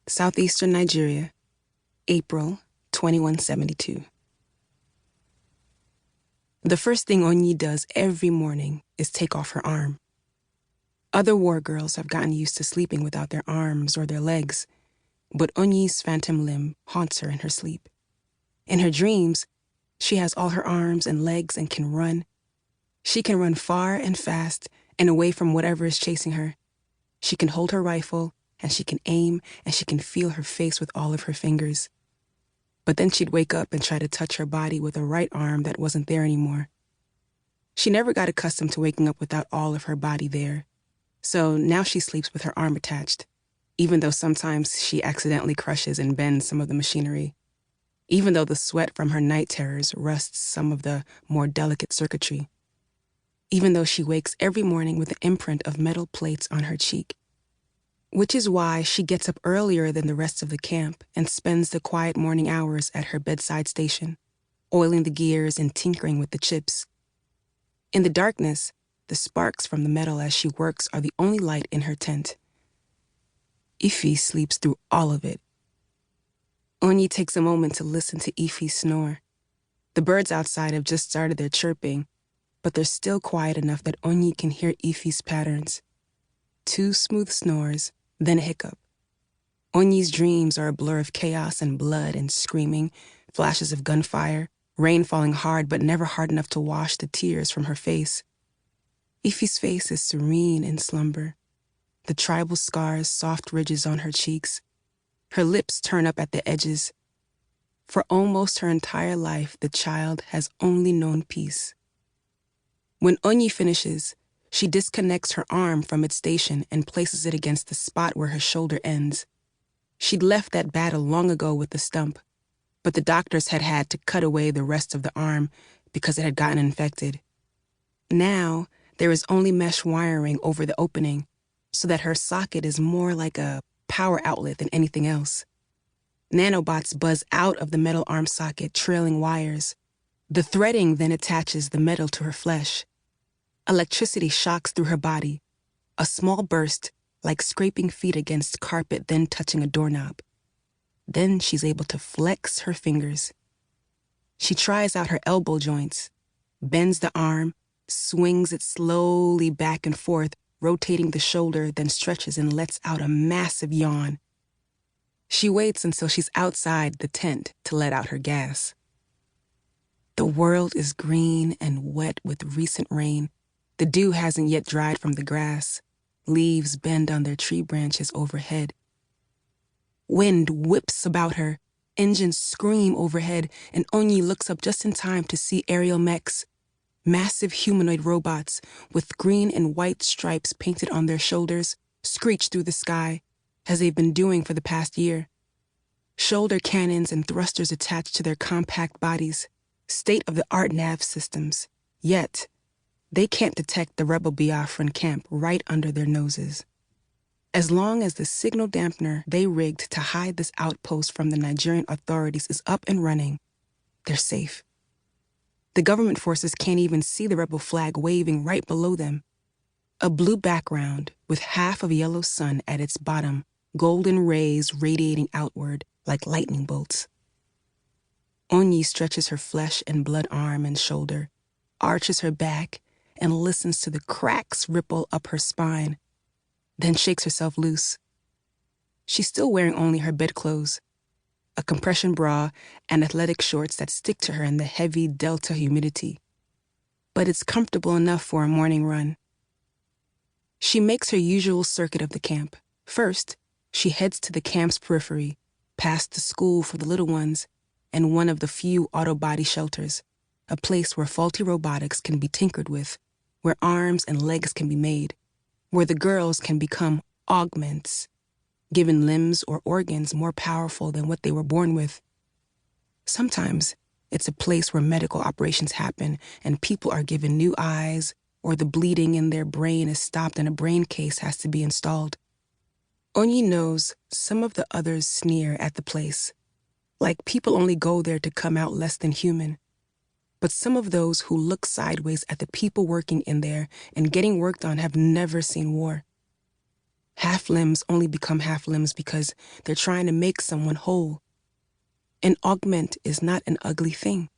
southeastern Nigeria, April 2172. The first thing Onyii does every morning is take off her arm. Other war girls have gotten used to sleeping without their arms or their legs, but Onyii's phantom limb haunts her in her sleep. In her dreams, she has all her arms and legs and can run. She can run far and fast and away from whatever is chasing her. She can hold her rifle, and she can aim, and she can feel her face with all of her fingers. But then she'd wake up and try to touch her body with a right arm that wasn't there anymore. She never got accustomed to waking up without all of her body there. So now she sleeps with her arm attached, even though sometimes she accidentally crushes and bends some of the machinery, even though the sweat from her night terrors rusts some of the more delicate circuitry, even though she wakes every morning with the imprint of metal plates on her cheek. Which is why she gets up earlier than the rest of the camp and spends the quiet morning hours at her bedside station, oiling the gears and tinkering with the chips. In the darkness, the sparks from the metal as she works are the only light in her tent. Ify sleeps through all of it. Onyii takes a moment to listen to Ify snore. The birds outside have just started their chirping, but they're still quiet enough that Onyii can hear Ify's patterns. 2 smooth snores, then a hiccup. Onyii's dreams are a blur of chaos and blood and screaming, flashes of gunfire, rain falling hard but never hard enough to wash the tears from her face. Ify's face is serene in slumber, the tribal scars soft ridges on her cheeks. Her lips turn up at the edges. For almost her entire life, the child has only known peace. When Onyii finishes, she disconnects her arm from its station and places it against the spot where her shoulder ends. She'd left that battle long ago with the stump, but the doctors had had to cut away the rest of the arm because it had gotten infected. Now, there is only mesh wiring over the opening, so that her socket is more like a power outlet than anything else. Nanobots buzz out of the metal arm socket, trailing wires. The threading then attaches the metal to her flesh. Electricity shocks through her body, a small burst like scraping feet against carpet then touching a doorknob. Then she's able to flex her fingers. She tries out her elbow joints, bends the arm, swings it slowly back and forth, rotating the shoulder, then stretches and lets out a massive yawn. She waits until she's outside the tent to let out her gas. The world is green and wet with recent rain. The dew hasn't yet dried from the grass. Leaves bend on their tree branches overhead. Wind whips about her. Engines scream overhead, and Onyii looks up just in time to see aerial mechs, massive humanoid robots with green and white stripes painted on their shoulders, screech through the sky, as they've been doing for the past year. Shoulder cannons and thrusters attached to their compact bodies, state-of-the-art nav systems. Yet, they can't detect the rebel Biafran camp right under their noses. As long as the signal dampener they rigged to hide this outpost from the Nigerian authorities is up and running, they're safe. The government forces can't even see the rebel flag waving right below them. A blue background with half of a yellow sun at its bottom, golden rays radiating outward like lightning bolts. Onyii stretches her flesh and blood arm and shoulder, arches her back, and listens to the cracks ripple up her spine, then shakes herself loose. She's still wearing only her bedclothes, a compression bra and athletic shorts that stick to her in the heavy delta humidity. But it's comfortable enough for a morning run. She makes her usual circuit of the camp. First, she heads to the camp's periphery, past the school for the little ones, and one of the few auto body shelters, a place where faulty robotics can be tinkered with, where arms and legs can be made, where the girls can become augments, given limbs or organs more powerful than what they were born with. Sometimes it's a place where medical operations happen and people are given new eyes, or the bleeding in their brain is stopped and a brain case has to be installed. Onyii knows some of the others sneer at the place, like people only go there to come out less than human. But some of those who look sideways at the people working in there and getting worked on have never seen war. Half limbs only become half limbs because they're trying to make someone whole. An augment is not an ugly thing.